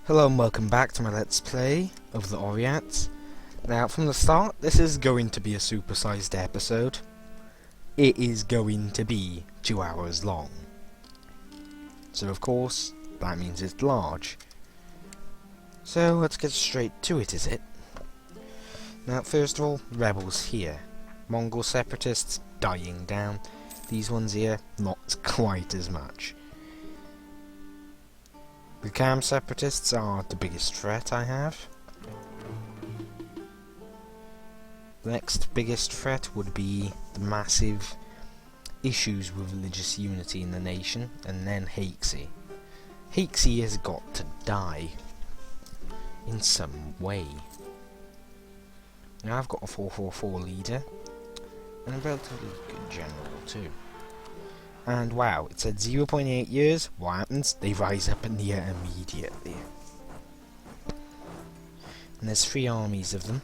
Hello and welcome back to my Let's Play of the Oirats. Now, from the start, this is going to be a supersized episode. It is going to be 2 hours long. So, of course, that means it's large. So, let's get straight to it, is it? Now, first of all, rebels here. Mongol separatists dying down. These ones here, not quite as much. The Cam separatists are the biggest threat I have. The next biggest threat would be the massive issues with religious unity in the nation, and then Haixi. Haixi has got to die in some way. Now I've got a 444 leader, and a relatively good general too. And wow, it said 0.8 years. What happens? They rise up in the air immediately. And there's 3 armies of them.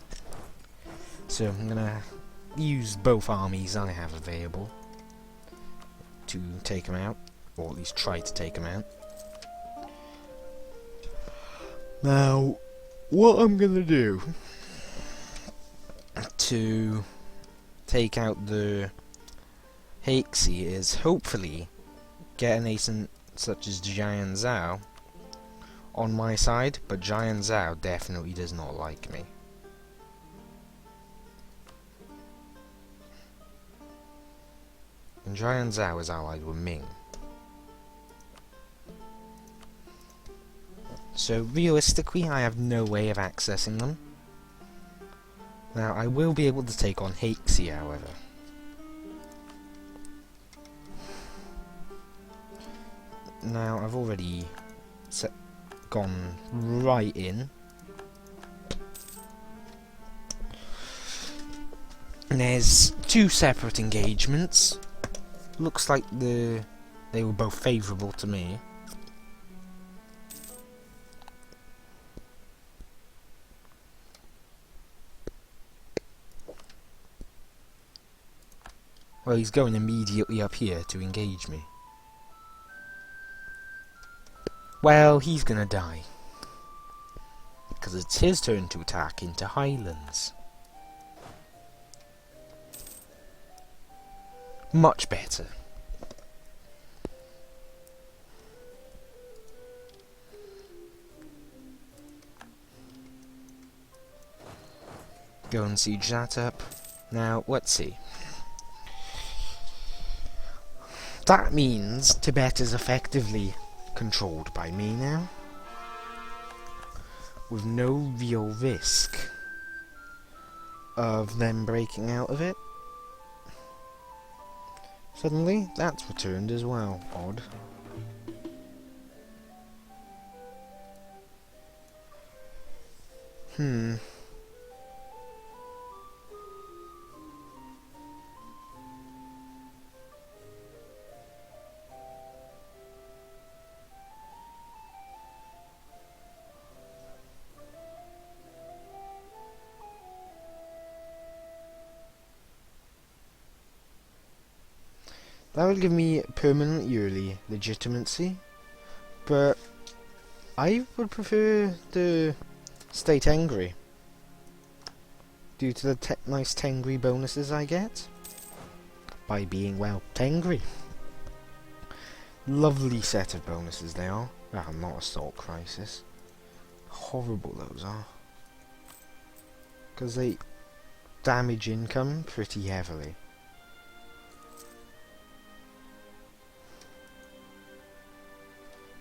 So I'm gonna use both armies I have available to take them out, or at least try to take them out. Now, what I'm gonna do to take out the Haixi is hopefully get a nation such as Jian Zhao on my side, but Jian Zhao definitely does not like me. And Jian Zhao is allied with Ming. So realistically, I have no way of accessing them. Now, I will be able to take on Haixi, however. Now, I've already gone right in. And there's 2 separate engagements. Looks like they were both favourable to me. Well, he's going immediately up here to engage me. Well, he's gonna die. Because it's his turn to attack into Highlands. Much better. Go and siege that up. Now, let's see. That means Tibet is effectively controlled by me now, with no real risk of them breaking out of it. Suddenly, that's returned as well. Odd. That would give me permanent yearly legitimacy, but I would prefer to stay Tengri, due to the nice Tengri bonuses I get by being, well, Tengri. Lovely set of bonuses they are. Ah, not Assault Crisis. Horrible those are. Because they damage income pretty heavily.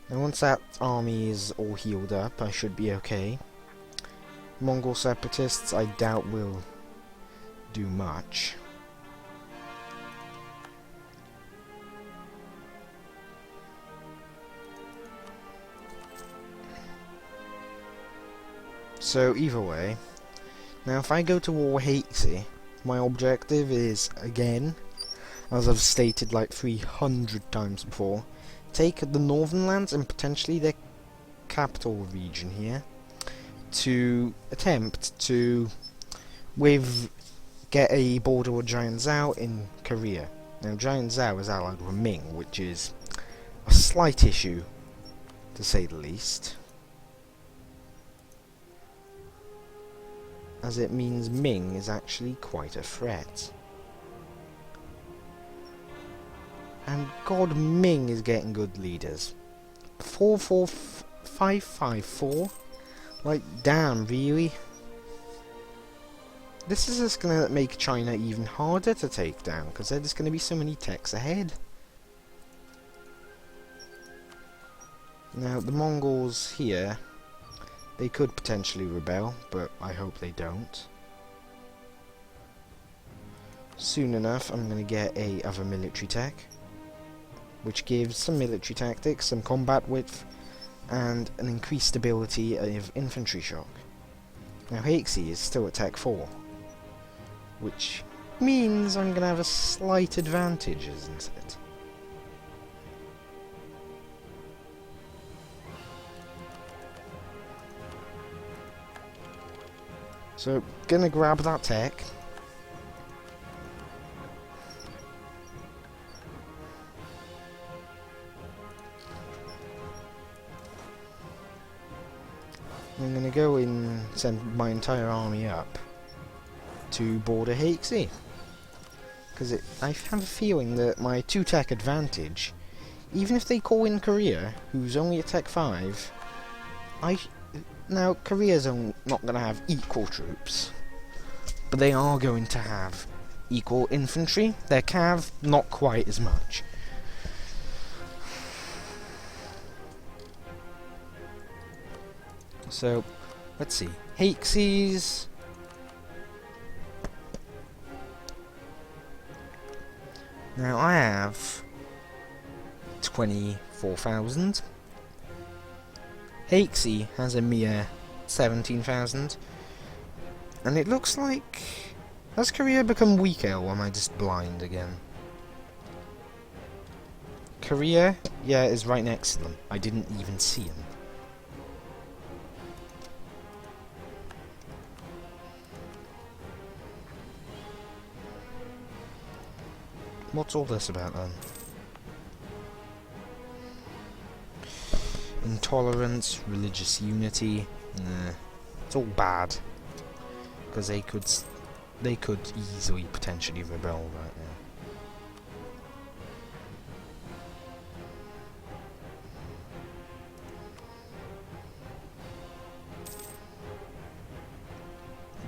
Now once that army is all healed up, I should be okay. Mongol separatists I doubt will do much. So either way, now if I go to war with Haixi, my objective is, again, as I've stated like 300 times before, take the northern lands and potentially their capital region here to attempt to get a border with Jian Zhao in Korea. Now Jian Zhao is allied with Ming, which is a slight issue to say the least. as it means Ming is actually quite a threat. And God, Ming is getting good leaders. 44554? Like, damn, really? This is just gonna make China even harder to take down, because there's gonna be so many techs ahead. Now, the Mongols here, they could potentially rebel, but I hope they don't. Soon enough, I'm gonna get a other military tech, which gives some military tactics, some combat width, and an increased ability of infantry shock. Now Hexi is still at Tech 4, which means I'm going to have a slight advantage, isn't it? So, gonna grab that tech. I'm gonna go and send my entire army up to border Hexi. Because I have a feeling that my 2 tech advantage, even if they call in Korea, who's only at Tech 5, now Korea's not going to have equal troops, but they are going to have equal infantry. Their cav, not quite as much. So, let's see. Hexies. Now I have 24,000. Hexi has a mere 17,000. And it looks like... Has Korea become weaker, or am I just blind again? Korea, yeah, is right next to them. I didn't even see him. What's all this about then? Intolerance, religious unity, it's all bad. Because they could easily potentially rebel right now.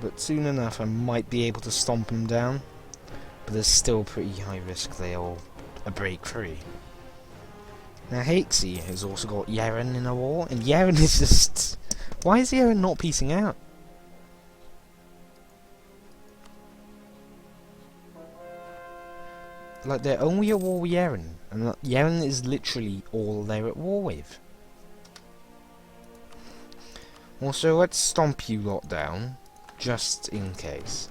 But soon enough I might be able to stomp them down. But there's still pretty high risk they'll break free. Now Hexi has also got Yeren in a war, and Yeren is just... Why is Yeren not piecing out? Like, they're only at war with Yeren, and Yeren is literally all they're at war with. Also, let's stomp you lot down, just in case.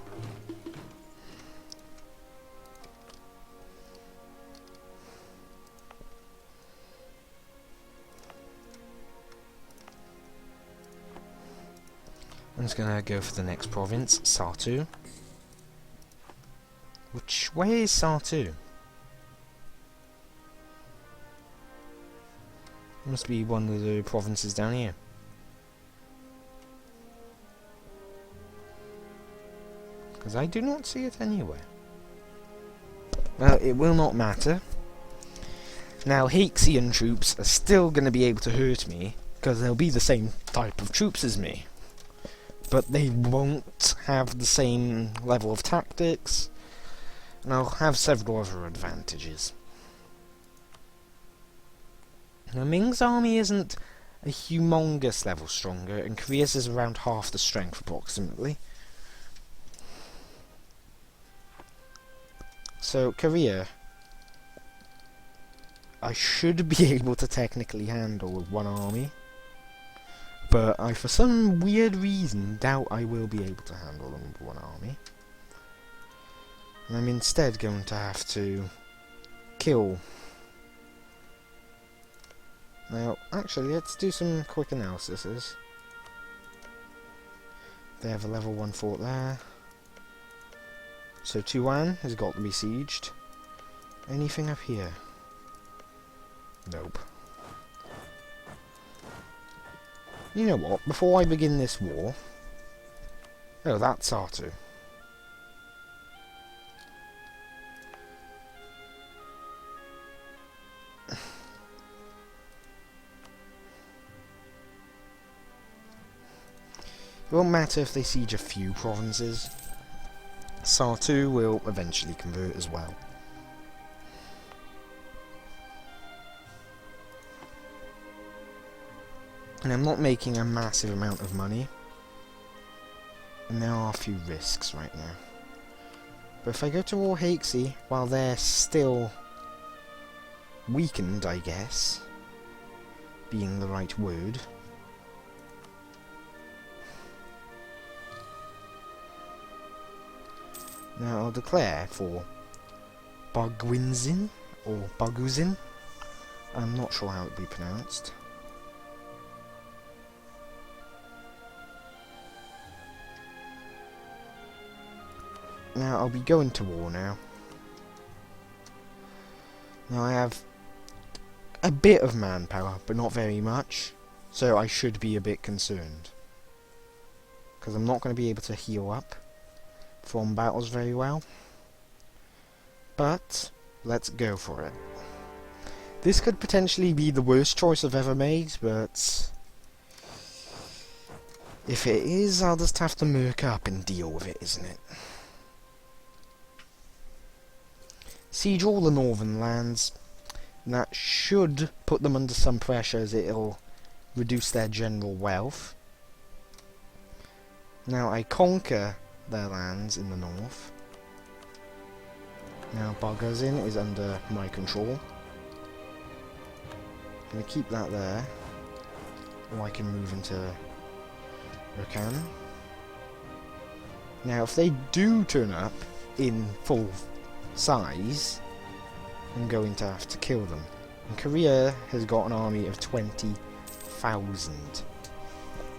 I'm just gonna go for the next province, Sartu. Which way is Sartu? Must be one of the provinces down here. Because I do not see it anywhere. Well, it will not matter. Now, Hexian troops are still going to be able to hurt me, because they'll be the same type of troops as me. But they won't have the same level of tactics, and I'll have several other advantages. Now, Ming's army isn't a humongous level stronger, and Korea's is around half the strength approximately. So, Korea, I should be able to technically handle with one army, but I, for some weird reason, doubt I will be able to handle them with one army. And I'm instead going to have to kill. Now, actually, let's do some quick analyses. They have a level 1 fort there. So Tuan has got to be sieged. Anything up here? Nope. You know what? Before I begin this war, Oh, that's R2. It won't matter if they siege a few provinces. SAR2 will eventually convert as well. And I'm not making a massive amount of money. And there are a few risks right now. But if I go to war Hakesy while they're still weakened, I guess, being the right word. Now I'll declare for Bugwinzin, or Buguzin. I'm not sure how it would be pronounced. Now I'll be going to war now. Now I have a bit of manpower, but not very much, so I should be a bit concerned. Because I'm not going to be able to heal up from battles very well. But let's go for it. This could potentially be the worst choice I've ever made, but if it is, I'll just have to merc up and deal with it, isn't it? Siege all the northern lands. And that should put them under some pressure, as it'll reduce their general wealth. Now I conquer their lands in the north. Now Bargazin is under my control. I'm going to keep that there. Or I can move into Urkan. Now if they do turn up in full size, I'm going to have to kill them. And Korea has got an army of 20,000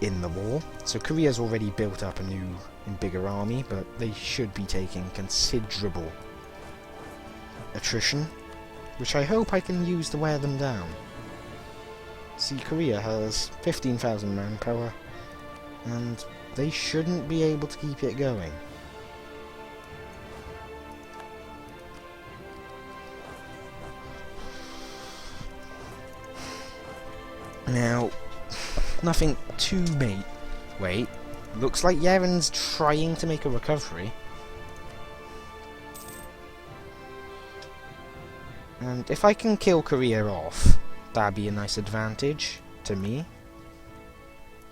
in the war. So Korea's already built up a new and bigger army, but they should be taking considerable attrition, which I hope I can use to wear them down. See, Korea has 15,000 manpower, and they shouldn't be able to keep it going. Now, nothing too wait, looks like Yeren's trying to make a recovery. And if I can kill Korea off, that'd be a nice advantage to me.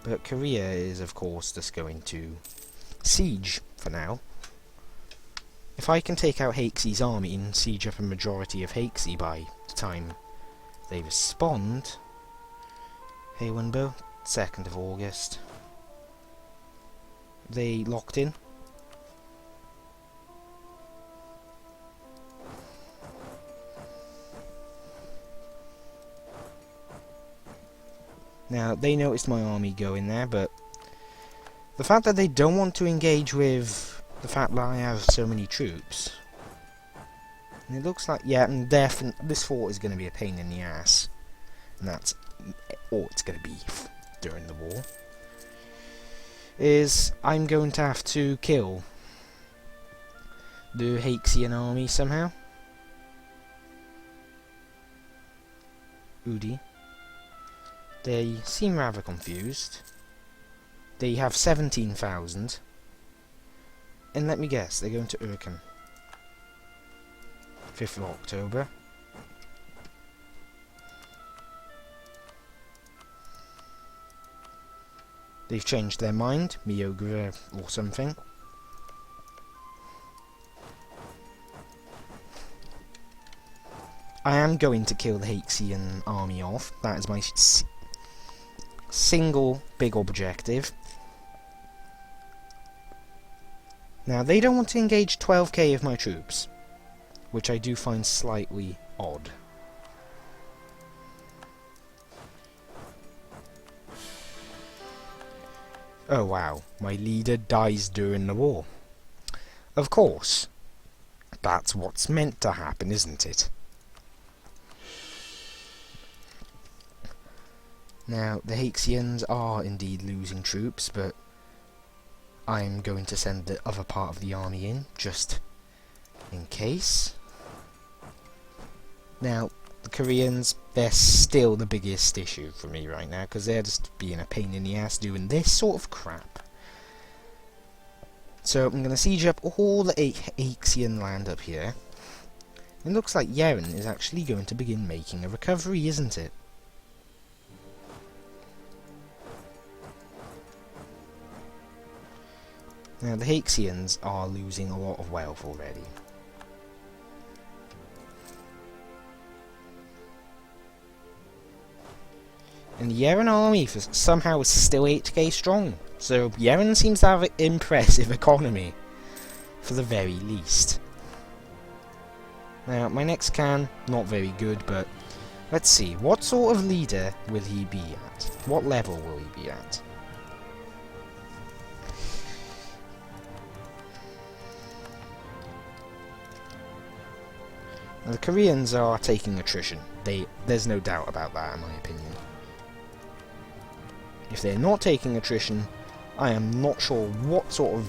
But Korea is, of course, just going to siege for now. If I can take out Hakesy's army and siege up a majority of Hakesy by the time they respond... Hey Winbo, 2nd of August. They locked in. Now, they noticed my army going there, but the fact that they don't want to engage with the fact that I have so many troops, and it looks like, yeah, and this fort is going to be a pain in the ass, and that's all it's going to be during the war, is I'm going to have to kill the Hakexian army somehow. Udi. They seem rather confused. They have 17,000. And let me guess, they're going to Urken. 5th of October. They've changed their mind, Miyogura or something. I am going to kill the Hakexian army off. That is my single big objective. Now, they don't want to engage 12k of my troops, which I do find slightly odd. Oh wow, my leader dies during the war. Of course. That's what's meant to happen, isn't it? Now, the Hakexians are indeed losing troops, but I'm going to send the other part of the army in, just in case. Now, the Koreans, they're still the biggest issue for me right now, because they're just being a pain in the ass doing this sort of crap. So I'm going to siege up all the Axian land up here. It looks like Yeren is actually going to begin making a recovery, isn't it? Now the Haxians are losing a lot of wealth already. And the Yeren army somehow is still 8k strong. So Yeren seems to have an impressive economy, for the very least. Now my next can, not very good, but let's see, what sort of leader will he be at? What level will he be at? Now, the Koreans are taking attrition. There's no doubt about that in my opinion. If they're not taking attrition, I am not sure what sort of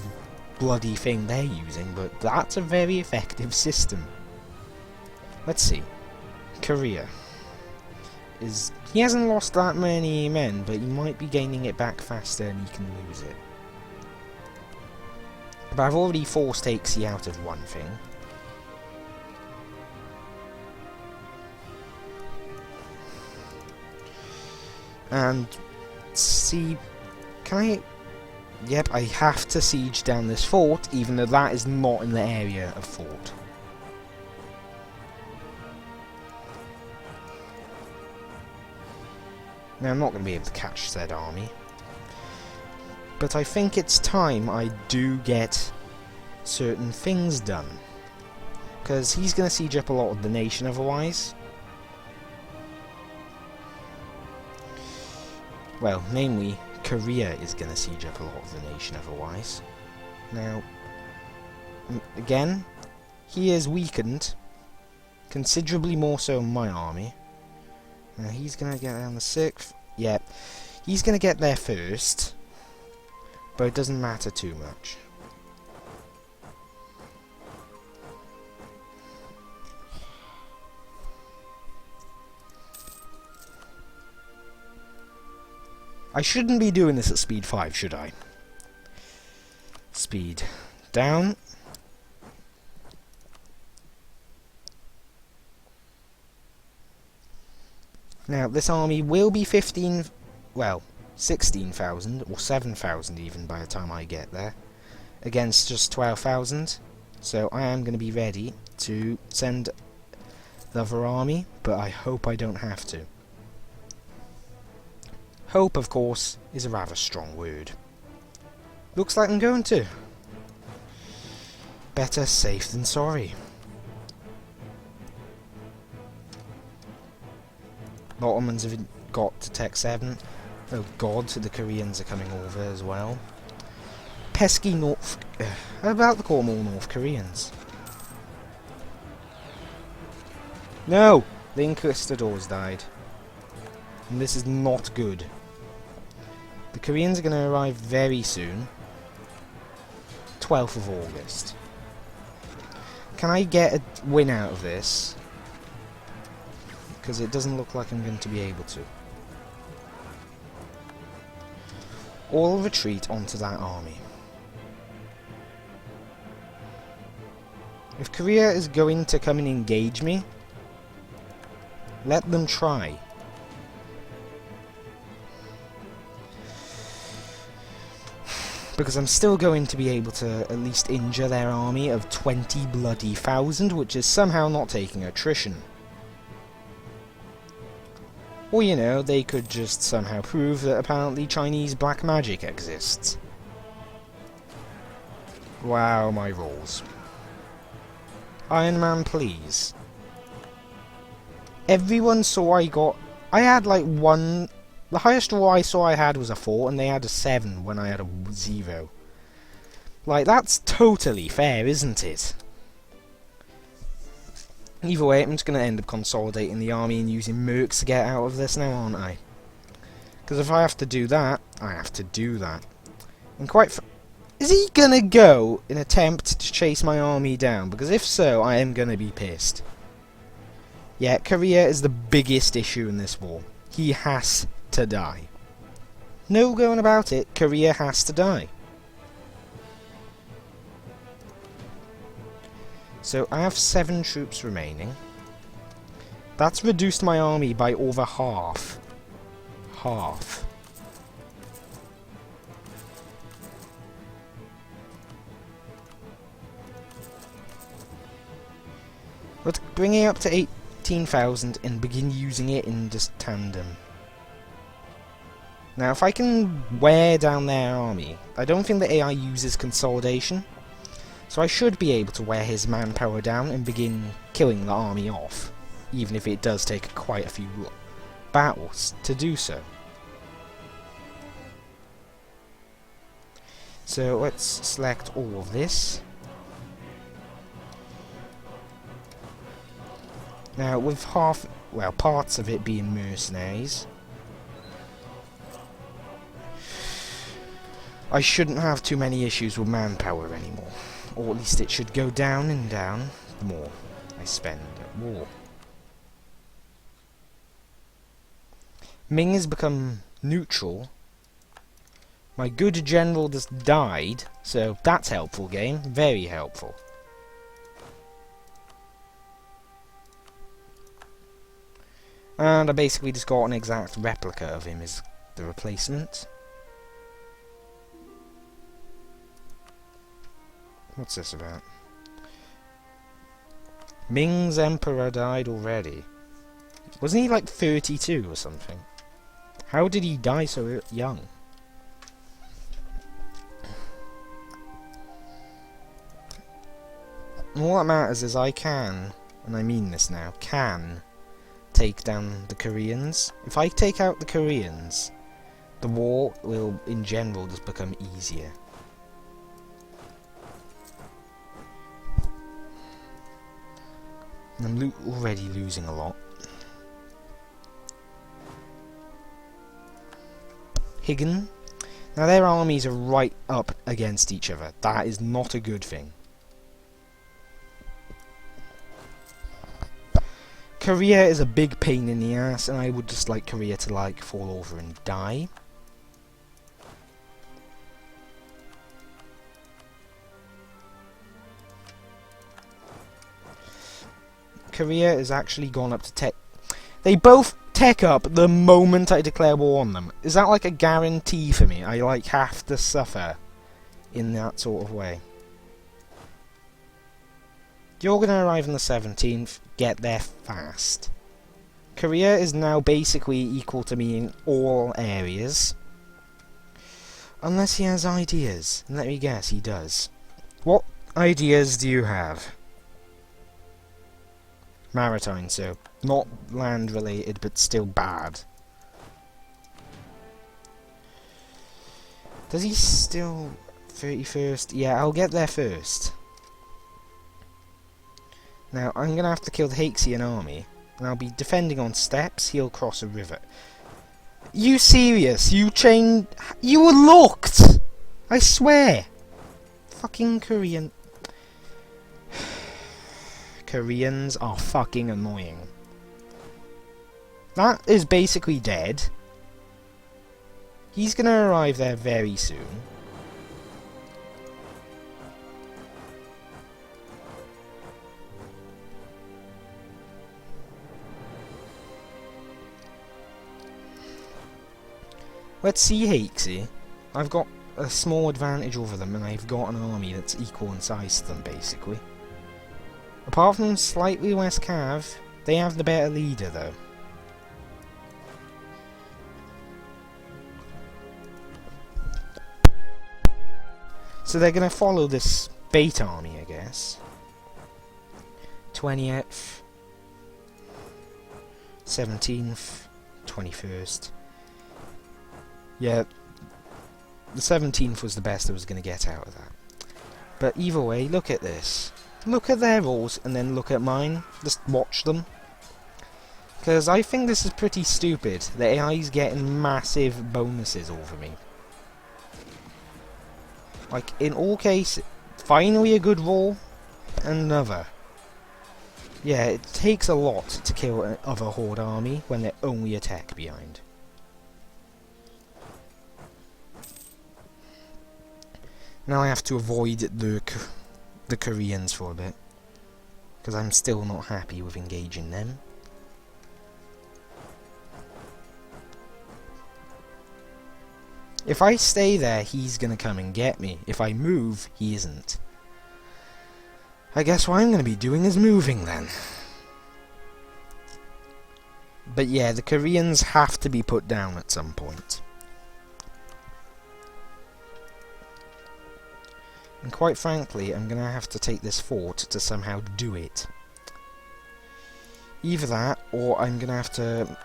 bloody thing they're using, but that's a very effective system. Let's see. Korea. He hasn't lost that many men, but he might be gaining it back faster and he can lose it. But I've already forced Axie out of one thing. And see, can I? Yep, I have to siege down this fort, even though that is not in the area of fort. Now I'm not going to be able to catch said army, but I think it's time I do get certain things done, because he's going to siege up a lot of the nation otherwise. Well, namely, Korea is going to siege up a lot of the nation otherwise. Now, again, he is weakened, considerably more so than my army. Now he's going to get down the 6th. Yeah, he's going to get there first, but it doesn't matter too much. I shouldn't be doing this at speed 5, should I? Speed down. Now, this army will be 16,000 or 7,000 even by the time I get there, against just 12,000. So I am going to be ready to send the other army, but I hope I don't have to. Hope, of course, is a rather strong word. Looks like I'm going to. Better safe than sorry. The Ottomans have got to Tech 7. Oh god, the Koreans are coming over as well. Pesky North... how about the call them all North Koreans? No! The Inquisitors died. And this is not good. The Koreans are going to arrive very soon. 12th of August. Can I get a win out of this? Because it doesn't look like I'm going to be able to. All retreat onto that army. If Korea is going to come and engage me, let them try. Because I'm still going to be able to at least injure their army of 20 bloody thousand, which is somehow not taking attrition. Or, you know, they could just somehow prove that apparently Chinese black magic exists. Wow, my rolls. Iron Man, please. Everyone saw I had like one... The highest roll I saw I had was a 4, and they had a 7 when I had a 0. Like, that's totally fair, isn't it? Either way, I'm just going to end up consolidating the army and using mercs to get out of this now, aren't I? Because if I have to do that, I have to do that. And Is he gonna go and attempt to chase my army down? Because if so, I am gonna be pissed. Yeah, Korea is the biggest issue in this war. He has to die. No going about it, Korea has to die. So I have 7 troops remaining. That's reduced my army by over half. Half. Let's bring it up to 18,000 and begin using it in just tandem. Now, if I can wear down their army, I don't think the AI uses consolidation, so I should be able to wear his manpower down and begin killing the army off, even if it does take quite a few battles to do so. So let's select all of this. Now, with parts of it being mercenaries, I shouldn't have too many issues with manpower anymore. Or at least it should go down and down the more I spend at war. Ming has become neutral. My good general just died, so that's helpful, game. Very helpful. And I basically just got an exact replica of him as the replacement. What's this about? Ming's emperor died already. Wasn't he like 32 or something? How did he die so young? All that matters is I can, and I mean this now, can take down the Koreans. If I take out the Koreans, the war will in general just become easier. I'm already losing a lot. Higgin. Now their armies are right up against each other. That is not a good thing. Korea is a big pain in the ass, and I would just like Korea to like fall over and die. Korea has actually gone up to tech. They both tech up the moment I declare war on them. Is that like a guarantee for me? I like have to suffer in that sort of way. You're going to arrive on the 17th. Get there fast. Korea is now basically equal to me in all areas. Unless he has ideas. And let me guess, he does. What ideas do you have? Maritime, so not land related, but still bad. Does he still 31st? Yeah, I'll get there first. Now, I'm going to have to kill the Haxian army, and I'll be defending on steps. He'll cross a river. You serious? You were locked! I swear! Fucking Korean. Koreans are fucking annoying. That is basically dead. He's going to arrive there very soon. Let's see Haixi. I've got a small advantage over them, and I've got an army that's equal in size to them, basically. Apart from slightly less cav, they have the better leader, though. So they're going to follow this bait army, I guess. 20th, 17th, 21st. Yeah, the 17th was the best I was going to get out of that. But either way, look at this. Look at their rolls, and then look at mine. Just watch them. Because I think this is pretty stupid. The AI's getting massive bonuses over me. Like, in all cases, finally a good roll, another. Yeah, it takes a lot to kill an other Horde army when they're only attack behind. Now I have to avoid the Koreans for a bit, because I'm still not happy with engaging them. If I stay there, he's gonna come and get me. If I move, he isn't. I guess what I'm gonna be doing is moving then. But yeah, the Koreans have to be put down at some point. And quite frankly, I'm gonna have to take this fort to somehow do it. Either that, or I'm gonna have to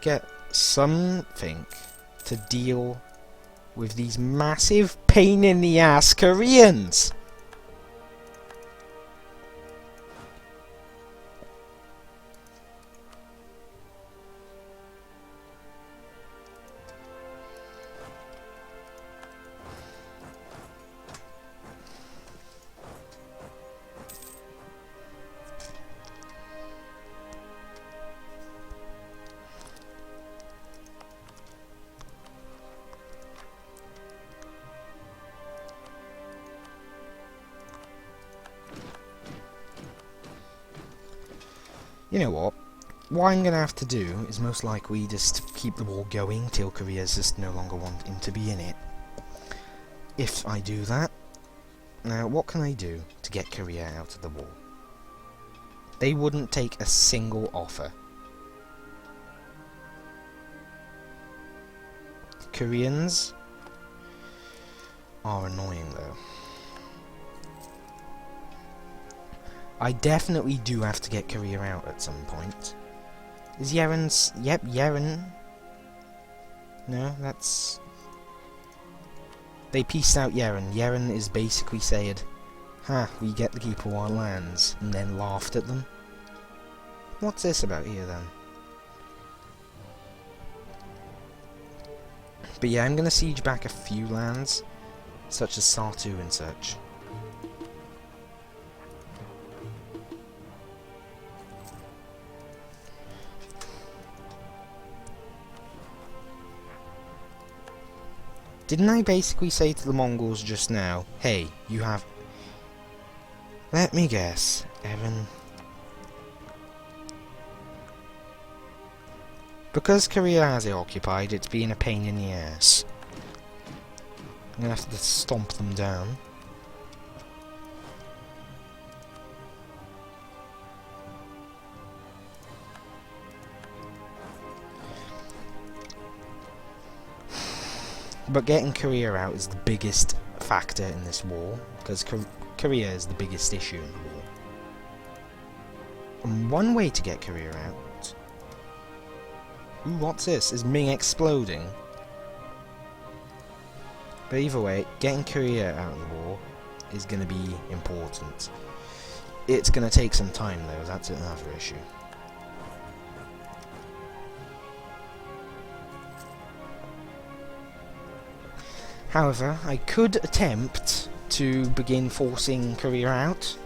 get something to deal with these massive pain-in-the-ass Koreans! You know what? What I'm gonna have to do is most likely just keep the war going till Korea's just no longer wanting to be in it. If I do that, now what can I do to get Korea out of the war? They wouldn't take a single offer. Koreans are annoying though. I definitely do have to get Korea out at some point. Is Yeren's... Yep, Yeren. No, that's... They pieced out Yeren. Yeren is basically saying, "Ha, we get to keep all our lands," and then laughed at them. What's this about here then? But yeah, I'm gonna siege back a few lands, such as Sartu and such. Didn't I basically say to the Mongols just now, hey, you have... Let me guess, Evan. Because Korea has it occupied, it's been a pain in the ass. I'm gonna have to stomp them down. But getting Korea out is the biggest factor in this war, because Korea is the biggest issue in the war. And one way to get Korea out... Ooh, what's this? Is Ming exploding? But either way, getting Korea out of the war is going to be important. It's going to take some time though, that's another issue. However, I could attempt to begin forcing Korea out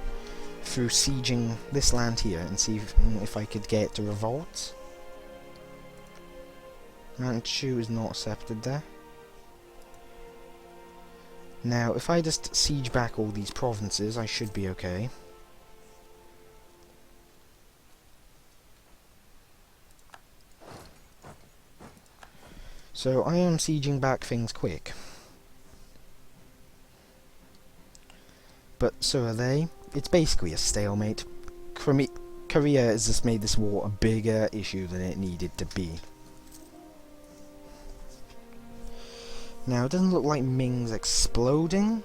through sieging this land here and see if I could get it to revolt. Manchu is not accepted there. Now, if I just siege back all these provinces, I should be okay. So I am sieging back things quick. But so are they. It's basically a stalemate. Korea has just made this war a bigger issue than it needed to be. Now, it doesn't look like Ming's exploding.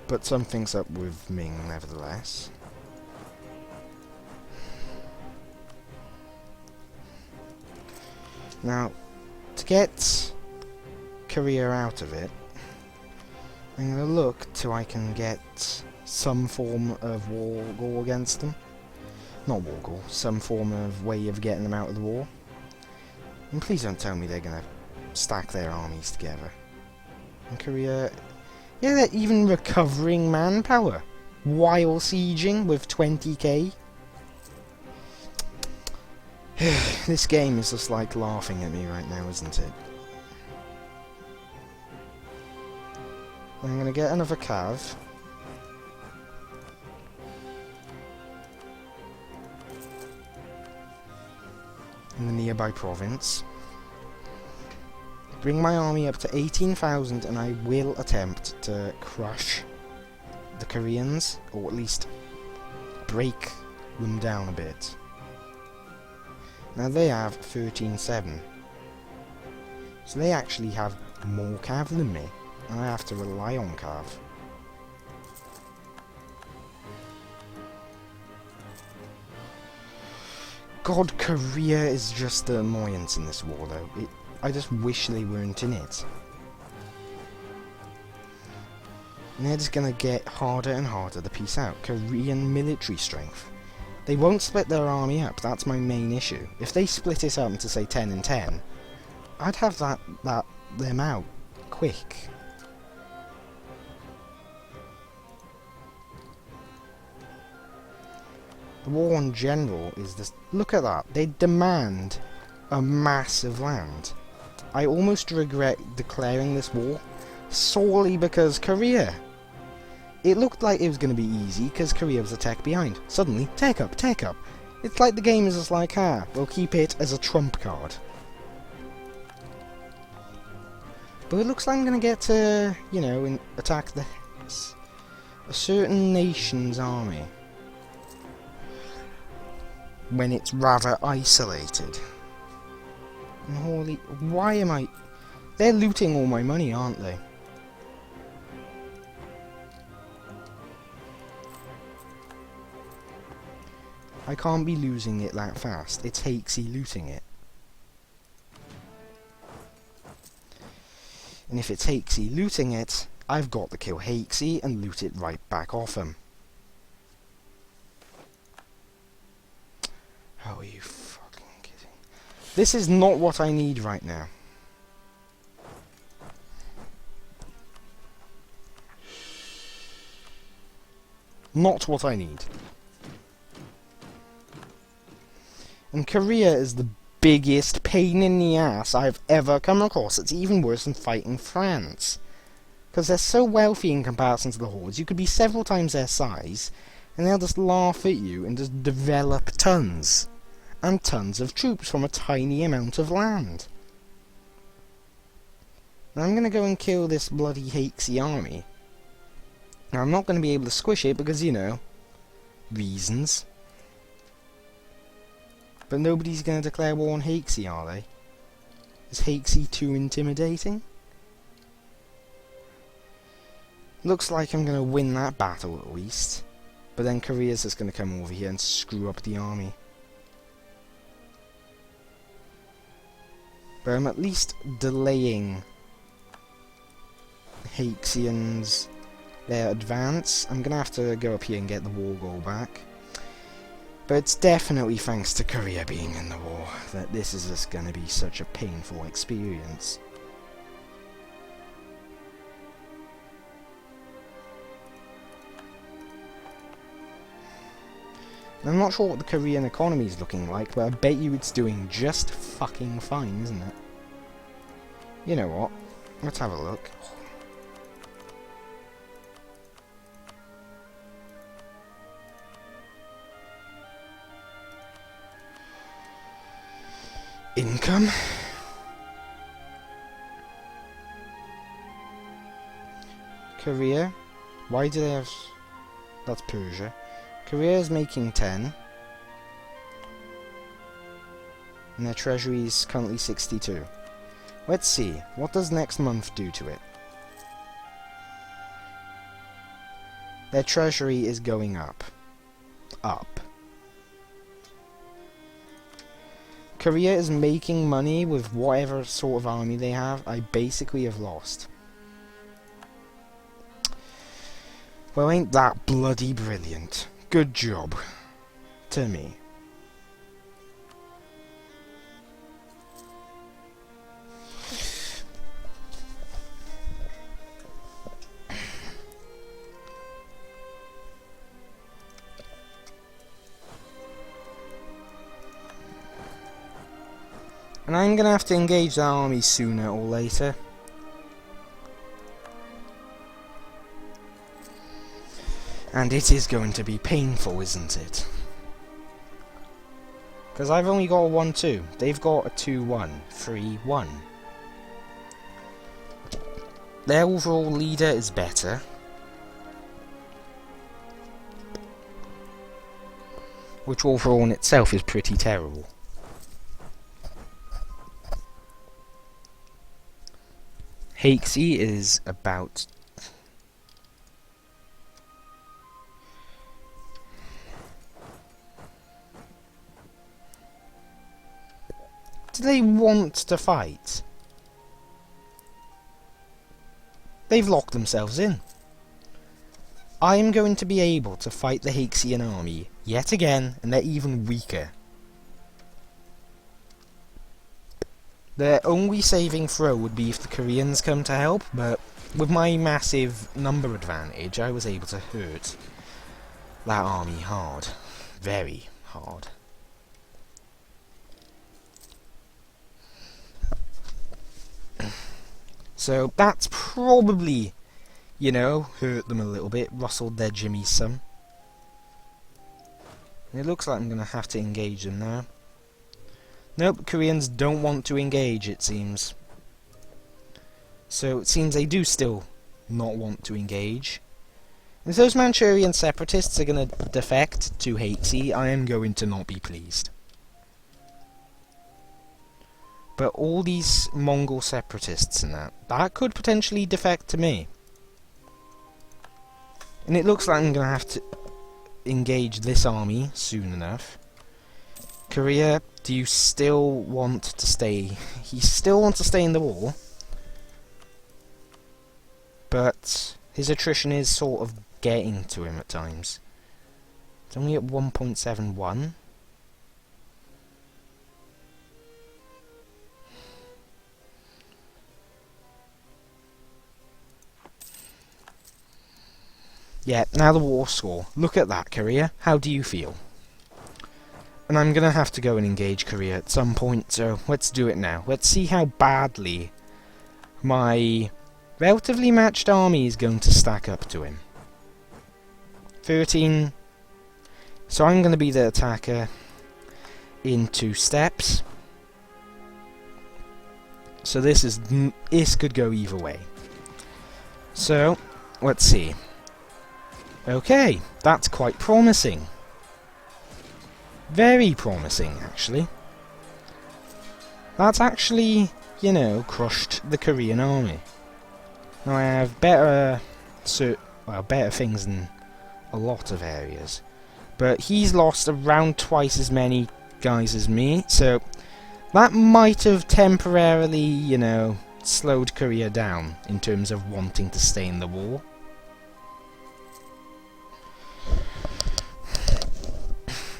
But something's up with Ming, nevertheless. Now, to get Korea out of it, I'm going to look till I can get some form of war against them. Not war goal, some form of way of getting them out of the war. And please don't tell me they're gonna stack their armies together. And Korea... Yeah, they're even recovering manpower while sieging with 20k. This game is just like laughing at me right now, isn't it? I'm gonna get another cav. In the nearby province. Bring my army up to 18,000 and I will attempt to crush the Koreans, or at least break them down a bit. Now they have 13,700. So they actually have more cav than me. I have to rely on cav. God, Korea is just the annoyance in this war though. I just wish they weren't in it. And they're just gonna get harder and harder to piece out. Korean military strength. They won't split their army up, that's my main issue. If they split it up into say 10 and 10, I'd have them out quick. The war in general is this. Look at that. They demand a massive land. I almost regret declaring this war solely because Korea. It looked like it was going to be easy because Korea was a tech behind. Suddenly, take up, take up. It's like the game is just like, we'll keep it as a trump card. But it looks like I'm going to get to, you know, attack a certain nation's army. When it's rather isolated. And holy... Why am I... They're looting all my money, aren't they? I can't be losing it that fast. It's Hakesy looting it. And if it's Hakesy looting it, I've got to kill Hakesy and loot it right back off him. Oh, are you fucking kidding? This is not what I need right now. Not what I need. And Korea is the biggest pain in the ass I've ever come across. It's even worse than fighting France. Because they're so wealthy in comparison to the Hordes, you could be several times their size, and they'll just laugh at you and just develop tons and tons of troops from a tiny amount of land. Now I'm going to go and kill this bloody Hakesy army. Now I'm not going to be able to squish it because, you know, reasons. But nobody's going to declare war on Hakesy, are they? Is Hakesy too intimidating? Looks like I'm going to win that battle at least. But then Korea's just going to come over here and screw up the army. But I'm at least delaying Hakesyans their advance. I'm going to have to go up here and get the war goal back. But it's definitely thanks to Korea being in the war that this is just going to be such a painful experience. I'm not sure what the Korean economy is looking like, but I bet you it's doing just fucking fine, isn't it? You know what? Let's have a look. Income. Korea. Why do they have... That's Persia. Korea is making 10. And their treasury is currently 62. Let's see. What does next month do to it? Their treasury is going up. Up. Korea is making money with whatever sort of army they have. I basically have lost. Well, ain't that bloody brilliant. Good job. to me. And I'm gonna have to engage that army sooner or later. And it is going to be painful, isn't it? Because I've only got a 1-2. They've got a 2-1, 3-1. Their overall leader is better. Which overall in itself is pretty terrible. Hakesy is about... Do they want to fight? They've locked themselves in. I am going to be able to fight the Hakexian army yet again, and they're even weaker. Their only saving throw would be if the Koreans come to help, but with my massive number advantage, I was able to hurt that army hard. Very hard. So that's probably, you know, hurt them a little bit, rustled their jimmy some. And it looks like I'm going to have to engage them now. Nope, Koreans don't want to engage, it seems. So it seems they do still not want to engage. If those Manchurian separatists are going to defect to Hakesy, I am going to not be pleased. But all these Mongol separatists and that could potentially defect to me. And it looks like I'm going to have to engage this army soon enough. Korea, do you still want to stay? He still wants to stay in the war. But his attrition is sort of getting to him at times. It's only at 1.71. Yeah, now the war score. Look at that, Korea. How do you feel? And I'm going to have to go and engage Korea at some point, so let's do it now. Let's see how badly my relatively matched army is going to stack up to him. 13. So I'm going to be the attacker in 2 steps. So this could go either way. So, let's see. Okay, that's quite promising. Very promising, actually. That's actually, you know, crushed the Korean army. Now I have better things in a lot of areas. But he's lost around twice as many guys as me, so that might have temporarily, you know, slowed Korea down in terms of wanting to stay in the war.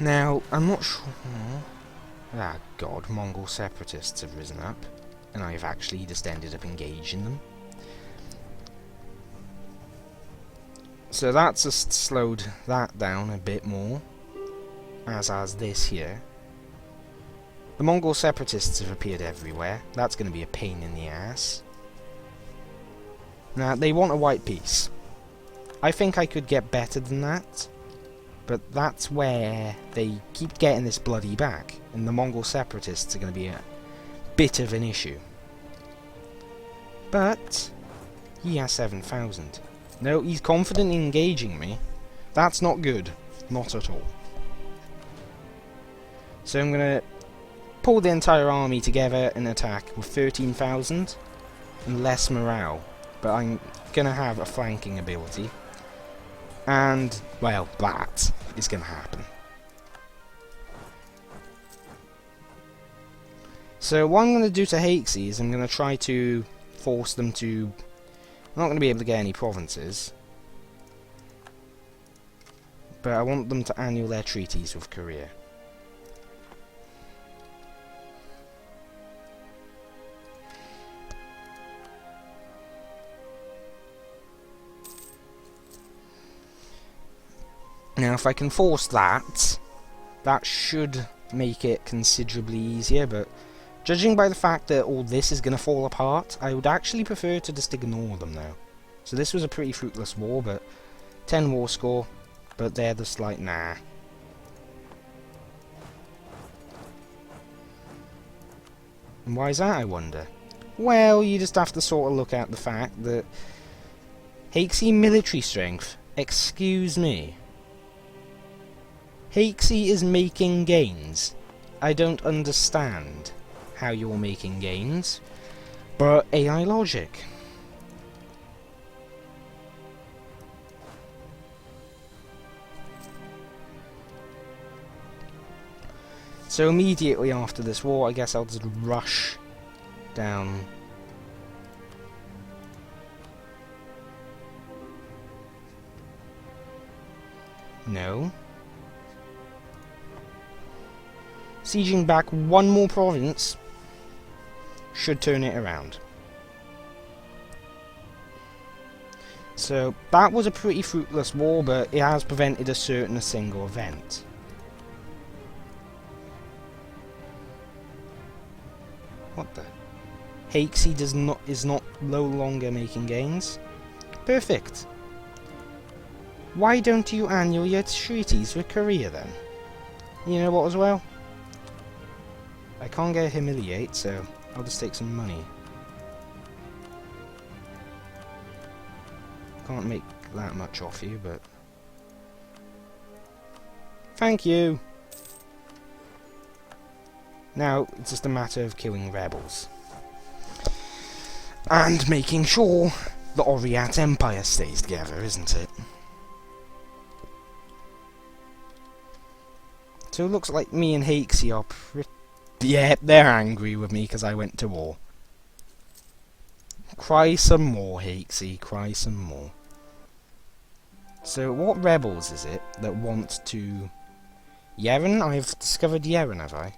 Now, I'm not sure... Ah, God, Mongol separatists have risen up, and I've actually just ended up engaging them. So that's just slowed that down a bit more, as has this here. The Mongol separatists have appeared everywhere. That's going to be a pain in the ass. Now, they want a white peace. I think I could get better than that. But that's where they keep getting this bloody back, and the Mongol separatists are going to be a bit of an issue. But he has 7,000. No, he's confident in engaging me. That's not good. Not at all. So I'm going to pull the entire army together and attack with 13,000 and less morale. But I'm going to have a flanking ability. And, well, that is going to happen. So what I'm going to do to Hakesy is I'm going to try to force them to... I'm not going to be able to get any provinces. But I want them to annul their treaties with Korea. Now, if I can force that, that should make it considerably easier, but judging by the fact that all this is going to fall apart, I would actually prefer to just ignore them now. So this was a pretty fruitless war, but 10 war score, but they're just like, nah. And why is that, I wonder? Well, you just have to sort of look at the fact that Hakesy military strength, excuse me. Hakesy is making gains. I don't understand how you're making gains, but AI logic. So immediately after this war, I guess I'll just rush down. No. Sieging back one more province should turn it around. So that was a pretty fruitless war, but it has prevented a certain single event. What the? Hakesy is not no longer making gains. Perfect. Why don't you annul your treaties with Korea then? You know what as well? I can't get a humiliate, so I'll just take some money. Can't make that much off you, but thank you. Now it's just a matter of killing rebels and making sure the Oirats Empire stays together, isn't it? So it looks like me and Hakesy are pretty... Yeah, they're angry with me because I went to war. Cry some more, Hakesy, cry some more. So what rebels is it that want to... Yeren? I've discovered Yeren, have I?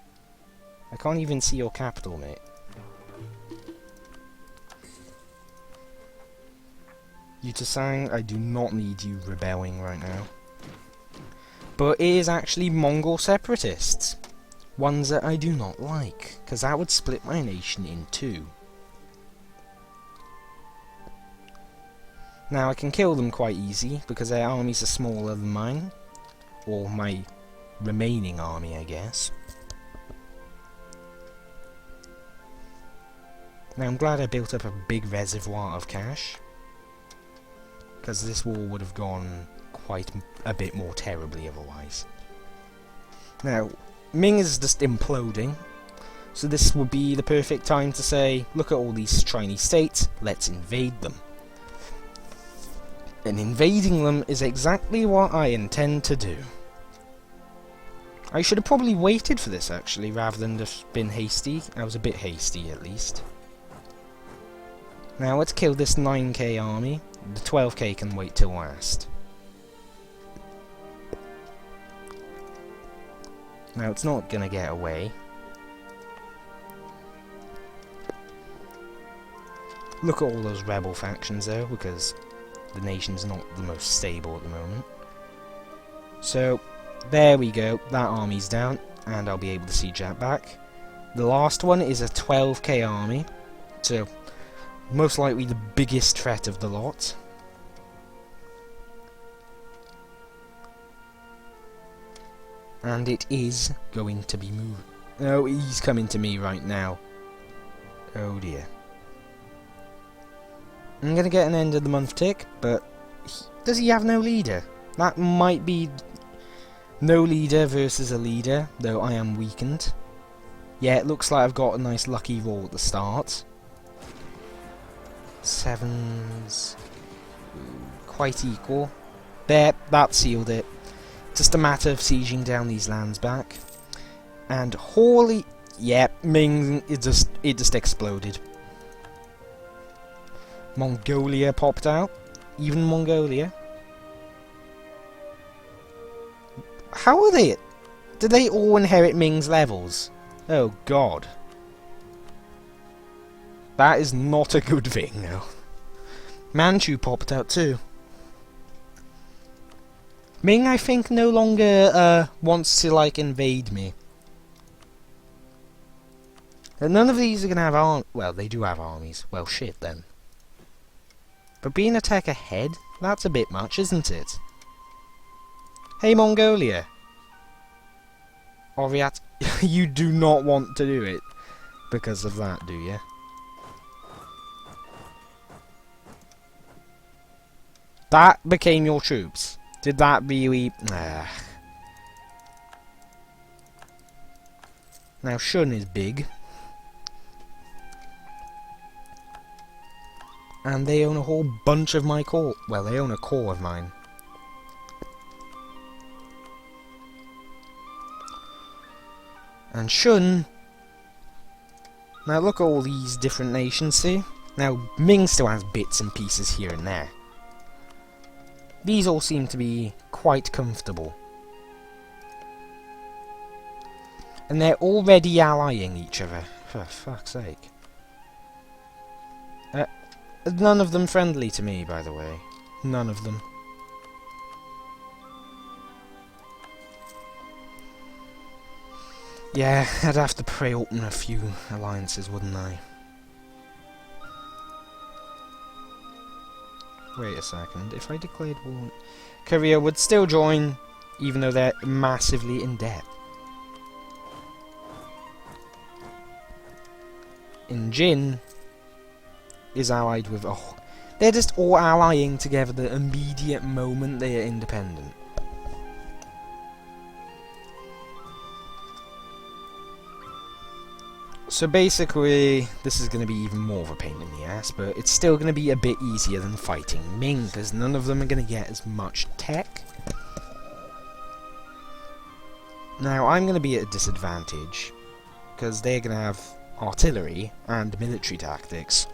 I can't even see your capital, mate. Yutasang, I do not need you rebelling right now. But it is actually Mongol separatists. Ones that I do not like, because that would split my nation in two. Now I can kill them quite easy, because their armies are smaller than mine. Or my remaining army, I guess. Now I'm glad I built up a big reservoir of cash, because this war would have gone quite a bit more terribly otherwise. Now, Ming is just imploding, so this would be the perfect time to say, look at all these Chinese states, let's invade them. And invading them is exactly what I intend to do. I should have probably waited for this actually, rather than just been hasty. I was a bit hasty at least. Now let's kill this 9k army, the 12k can wait till last. Now it's not gonna get away. Look at all those rebel factions though, because the nation's not the most stable at the moment. So, there we go, that army's down, and I'll be able to siege that back. The last one is a 12k army, so most likely the biggest threat of the lot. And it is going to be moving. Oh, he's coming to me right now. Oh dear. I'm going to get an end of the month tick, but does he have no leader? That might be no leader versus a leader, though I am weakened. Yeah, it looks like I've got a nice lucky roll at the start. Sevens. Quite equal. There, that sealed it. Just a matter of sieging down these lands back. And holy... yeah, Ming, it just exploded. Mongolia popped out. Even Mongolia. How are they? Did they all inherit Ming's levels? Oh god. That is not a good thing, no. Manchu popped out too. Ming, I think, no longer wants to, like, invade me. And none of these are gonna have well, they do have armies. Well, shit, then. But being a tech ahead? That's a bit much, isn't it? Hey, Mongolia! Oirats, you do not want to do it because of that, do you? That became your troops. Did that really... Nah. Now, Shun is big. And they own a whole bunch of my core. Well, they own a core of mine. And Shun... Now look at all these different nations, see? Now, Ming still has bits and pieces here and there. These all seem to be quite comfortable. And they're already allying each other. For fuck's sake. None of them friendly to me, by the way. None of them. Yeah, I'd have to pray open a few alliances, wouldn't I? Wait a second, if I declared war... Korea would still join, even though they're massively in debt. And Jin is allied with... Oh, they're just all allying together the immediate moment they are independent. So basically, this is going to be even more of a pain in the ass, but it's still going to be a bit easier than fighting Ming, because none of them are going to get as much tech. Now, I'm going to be at a disadvantage, because they're going to have artillery and military tactics.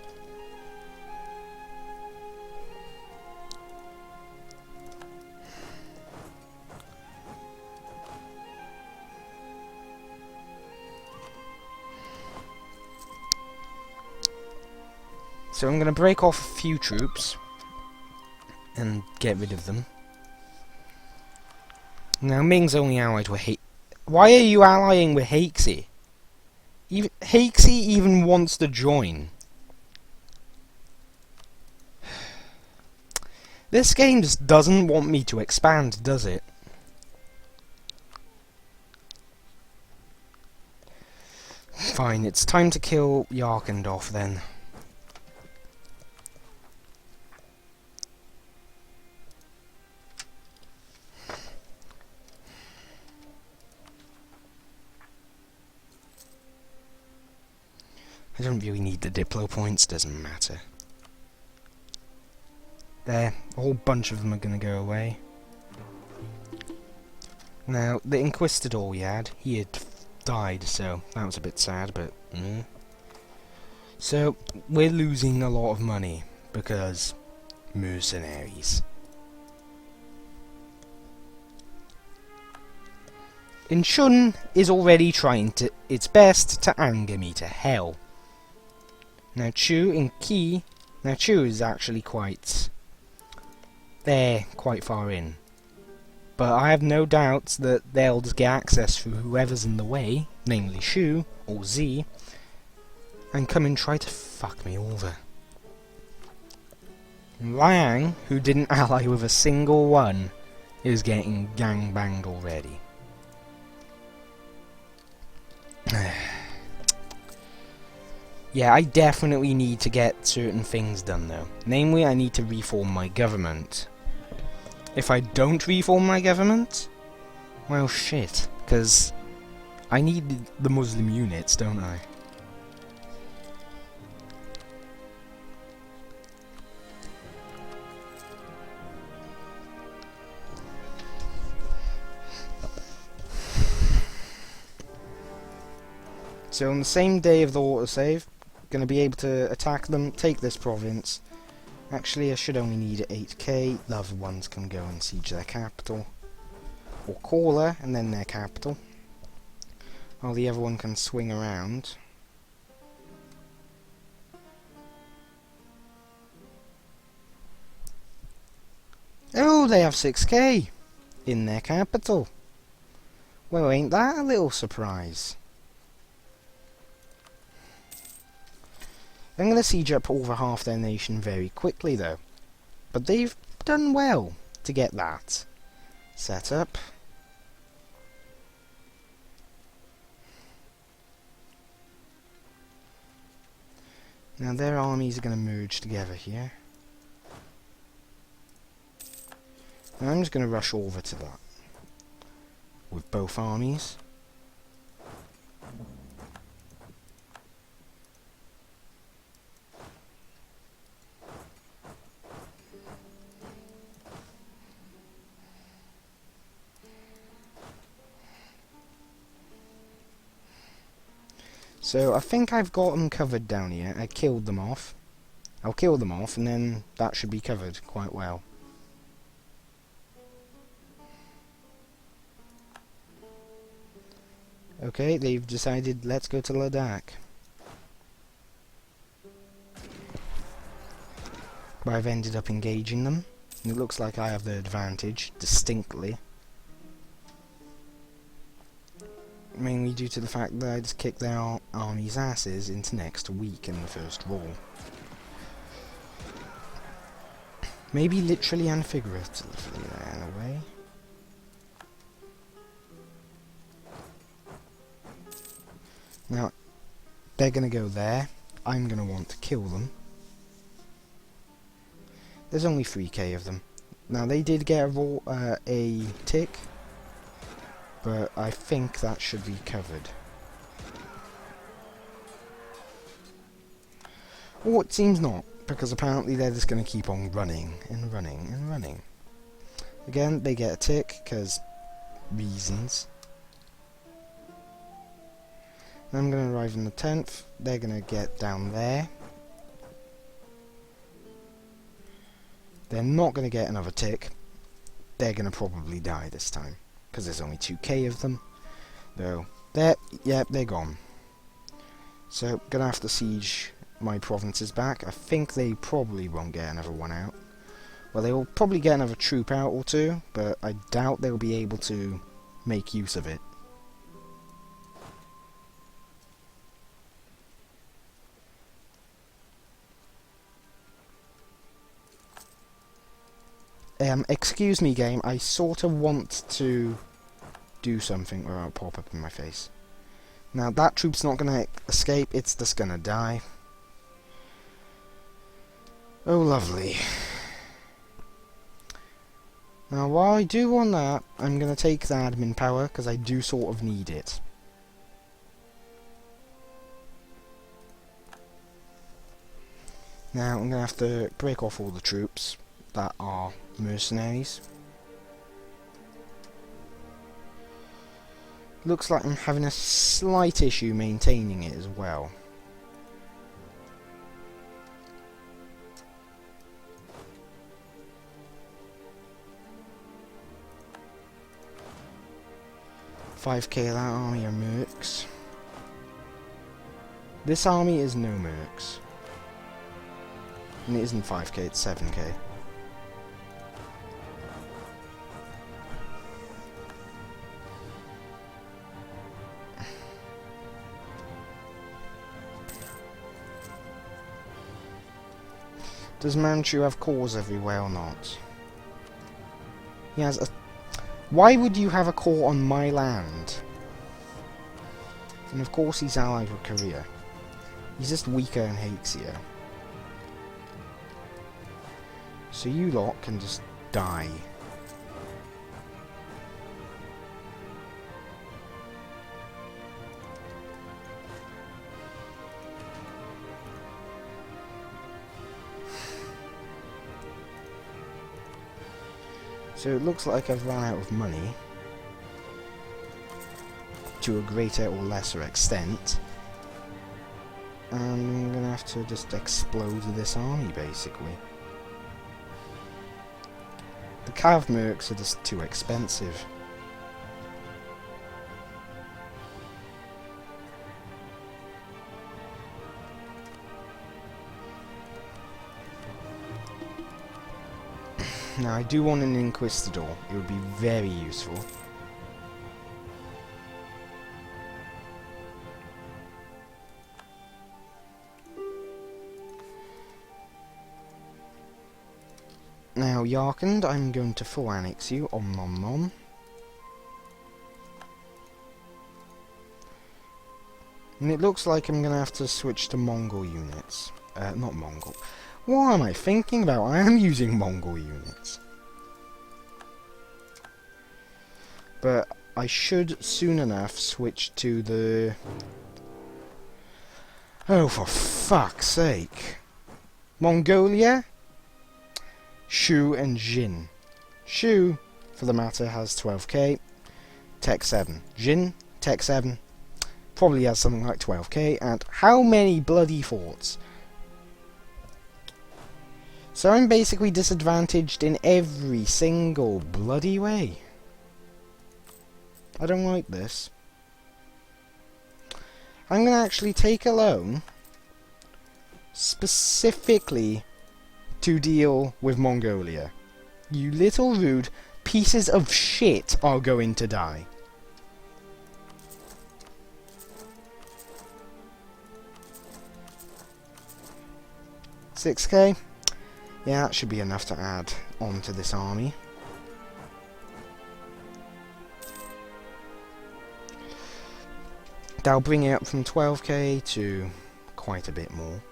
So I'm going to break off a few troops and get rid of them. Now Ming's only allied with Why are you allying with Haixi? Haixi even wants to join. This game just doesn't want me to expand, does it? Fine, it's time to kill Yarkandov then. I don't really need the Diplo points, doesn't matter. There, a whole bunch of them are gonna go away. Now, the Inquisitor he had died, so that was a bit sad, but... So, we're losing a lot of money, because... mercenaries. And Shun is already trying its best to anger me to hell. Now Chu and Qi... Now Chu is actually quite... They're quite far in. But I have no doubts that they'll just get access through whoever's in the way, namely Shu, or Z, and come and try to fuck me over. Liang, who didn't ally with a single one, is getting gangbanged already. Yeah, I definitely need to get certain things done though. Namely, I need to reform my government. If I don't reform my government, well shit, because I need the Muslim units, don't I? So on the same day of the autosave, going to be able to attack them, take this province. Actually, I should only need 8k. The other ones can go and siege their capital. or Caller, and then their capital. While the other one can swing around. Oh, they have 6k in their capital. Well, ain't that a little surprise? I'm going to siege up over half their nation very quickly, though. But they've done well to get that set up. Now their armies are going to merge together here. And I'm just going to rush over to that with both armies. So I think I've got them covered down here. I killed them off. I'll kill them off and then that should be covered quite well. Okay, they've decided let's go to Ladakh. But I've ended up engaging them. And it looks like I have the advantage, distinctly. Mainly due to the fact that I just kicked their army's asses into next week in the first war. Maybe literally and figuratively there, in a way. Now, they're going to go there. I'm going to want to kill them. There's only 3k of them. Now, they did get a tick, but I think that should be covered. Or it seems not, because apparently they're just going to keep on running and running and running. Again, they get a tick, because reasons. I'm going to arrive on the 10th. They're going to get down there. They're not going to get another tick. They're going to probably die this time, because there's only 2k of them. Though, they're gone. So, going to have to siege my provinces back. I think they probably won't get another one out. Well, they will probably get another troop out or two, but I doubt they'll be able to make use of it. Excuse me, game, I sort of want to do something or it'll pop up in my face. Now, that troop's not going to escape, it's just going to die. Oh, lovely. Now, while I do want that, I'm going to take the admin power, because I do sort of need it. Now, I'm going to have to break off all the troops that are mercenaries. Looks like I'm having a slight issue maintaining it as well. $5k of that army are mercs. This army is no mercs. And it isn't 5k, it's 7k. Does Manchu have cores everywhere or not? He has a... Why would you have a core on my land? And of course he's allied with Korea. He's just weaker and hates you. So you lot can just die. So it looks like I've run out of money, to a greater or lesser extent, and I'm going to have to just explode this army, basically. The Cav mercs are just too expensive. Now, I do want an Inquisitor. It would be very useful. Now, Yarkand, I'm going to full annex you. Om nom nom. And it looks like I'm going to have to switch to Mongol units. Not Mongol. What am I thinking about? I am using Mongol units. But I should soon enough switch to the... Oh, for fuck's sake. Mongolia? Shu and Jin. Shu, for the matter, has 12k. Tech 7. Jin, Tech 7. Probably has something like 12k. And how many bloody forts? So I'm basically disadvantaged in every single bloody way. I don't like this. I'm going to actually take a loan specifically to deal with Mongolia. You little rude pieces of shit are going to die. $6k? Yeah, that should be enough to add onto this army. That'll bring it up from 12k to quite a bit more.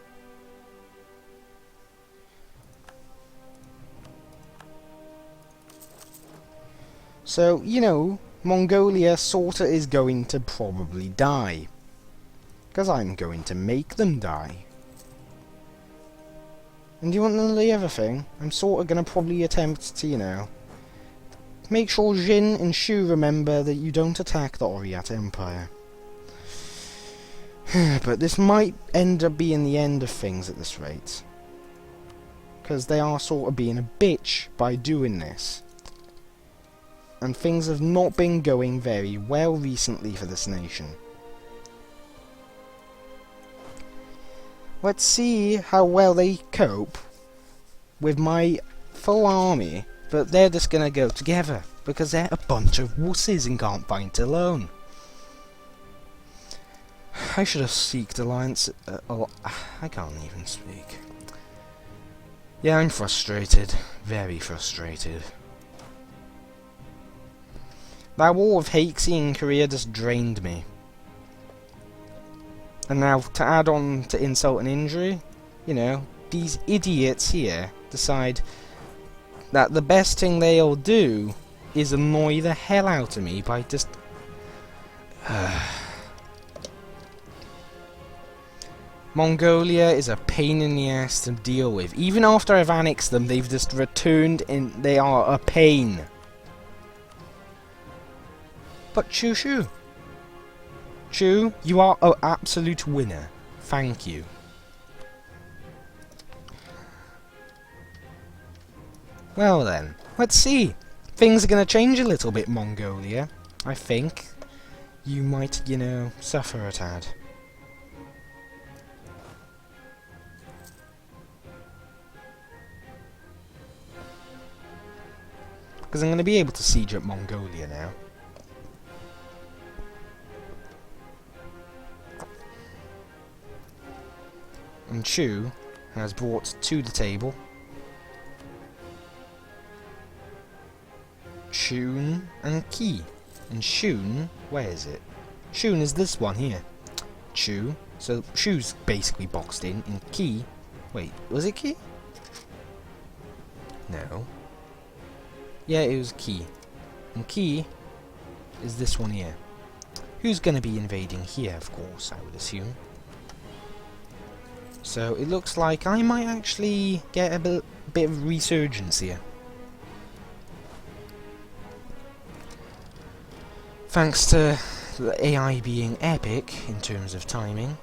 So, you know, Mongolia sorta is going to probably die. Because I'm going to make them die. And do you want to know the other thing? I'm sorta gonna probably attempt to, you know, make sure Jin and Shu remember that you don't attack the Oirat Empire. But this might end up being the end of things at this rate. Because they are sort of being a bitch by doing this. And things have not been going very well recently for this nation. Let's see how well they cope with my full army, but they're just gonna go together, because they're a bunch of wusses and can't fight alone. I should have seeked alliance. I can't even speak. Yeah, I'm frustrated. Very frustrated. That war of Hakesy in Korea just drained me. And now, to add on to insult and injury, you know, these idiots here decide that the best thing they'll do is annoy the hell out of me by just... Mongolia is a pain in the ass to deal with. Even after I've annexed them, they've just returned and they are a pain. But Chu, you are an absolute winner. Thank you. Well then, let's see. Things are going to change a little bit, Mongolia. I think you might, you know, suffer a tad. Because I'm going to be able to siege up Mongolia now. And Chu has brought to the table Shun and Ki. And Shun, where is it? Shun is this one here. Chu. So Shu's basically boxed in. And Ki, wait, was it Ki? No. Yeah, it was Ki. And Ki is this one here. Who's going to be invading here, of course, I would assume. So it looks like I might actually get a bit of resurgence here. Thanks to the AI being epic in terms of timing.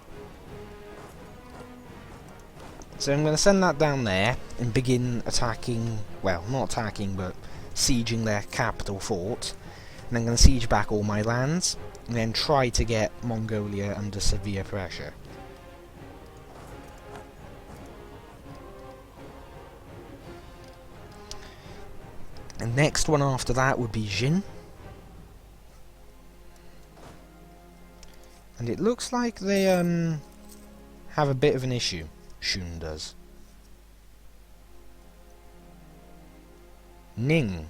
So I'm going to send that down there and begin attacking, well, not attacking, but sieging their capital fort. And I'm going to siege back all my lands, and then try to get Mongolia under severe pressure. And next one after that would be Jin. And it looks like they have a bit of an issue. Shun does. Ning.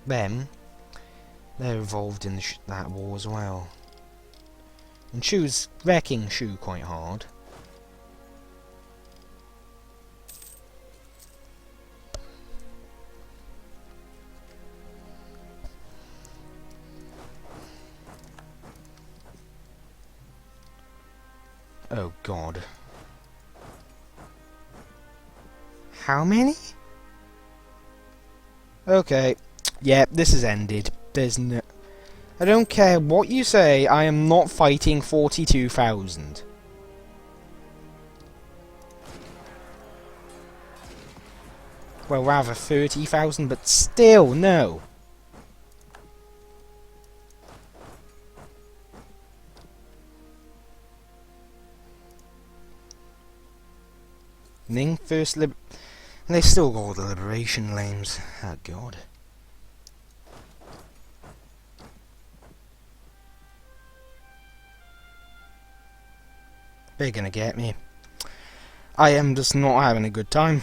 Them. They're involved in that war as well. And Shu's wrecking Shu quite hard. Oh god. How many? Okay. Yeah, this is ended. There's no... I don't care what you say, I am not fighting 42,000. Well, rather 30,000, but still, no. Ning first and they still got all the liberation lanes. Oh god. They're gonna get me. I am just not having a good time.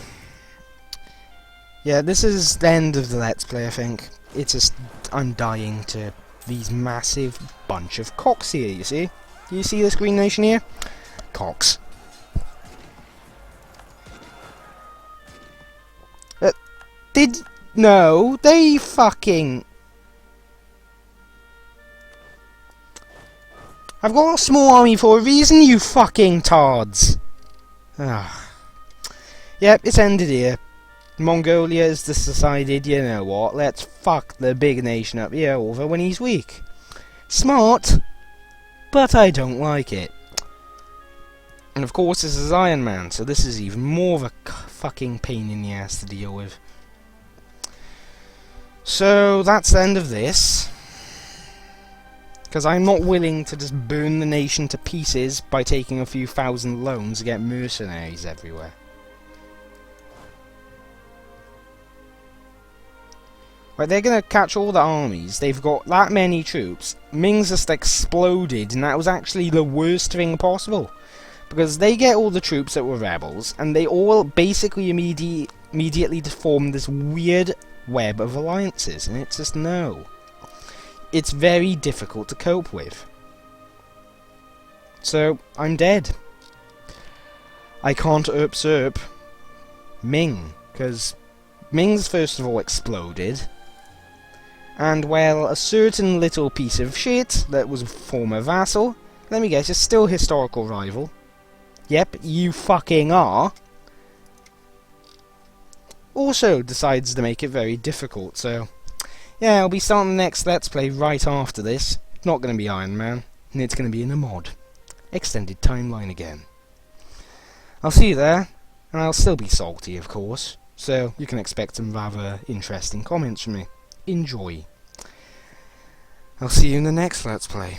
Yeah, this is the end of the Let's Play, I think. It's just, I'm dying to these massive bunch of cocks here, you see? You see this green nation here? Cocks. No, they fucking... I've got a small army for a reason, you fucking tards. Ah. Yep, it's ended here. Mongolia has just decided, you know what, let's fuck the big nation up here over when he's weak. Smart, but I don't like it. And of course this is Iron Man, so this is even more of a fucking pain in the ass to deal with. So that's the end of this. Because I'm not willing to just burn the nation to pieces by taking a few thousand loans to get mercenaries everywhere. Right, they're gonna catch all the armies. They've got that many troops. Ming's just exploded, and that was actually the worst thing possible. Because they get all the troops that were rebels, and they all basically immediately form this weird web of alliances, and it's just no. It's very difficult to cope with. So, I'm dead. I can't usurp Ming, because Ming's first of all exploded, and well, a certain little piece of shit that was a former vassal, let me guess, is still historical rival. Yep, you fucking are. Also decides to make it very difficult, so... yeah, I'll be starting the next Let's Play right after this. It's not going to be Iron Man, and it's going to be in a mod. Extended timeline again. I'll see you there, and I'll still be salty, of course, so you can expect some rather interesting comments from me. Enjoy. I'll see you in the next Let's Play.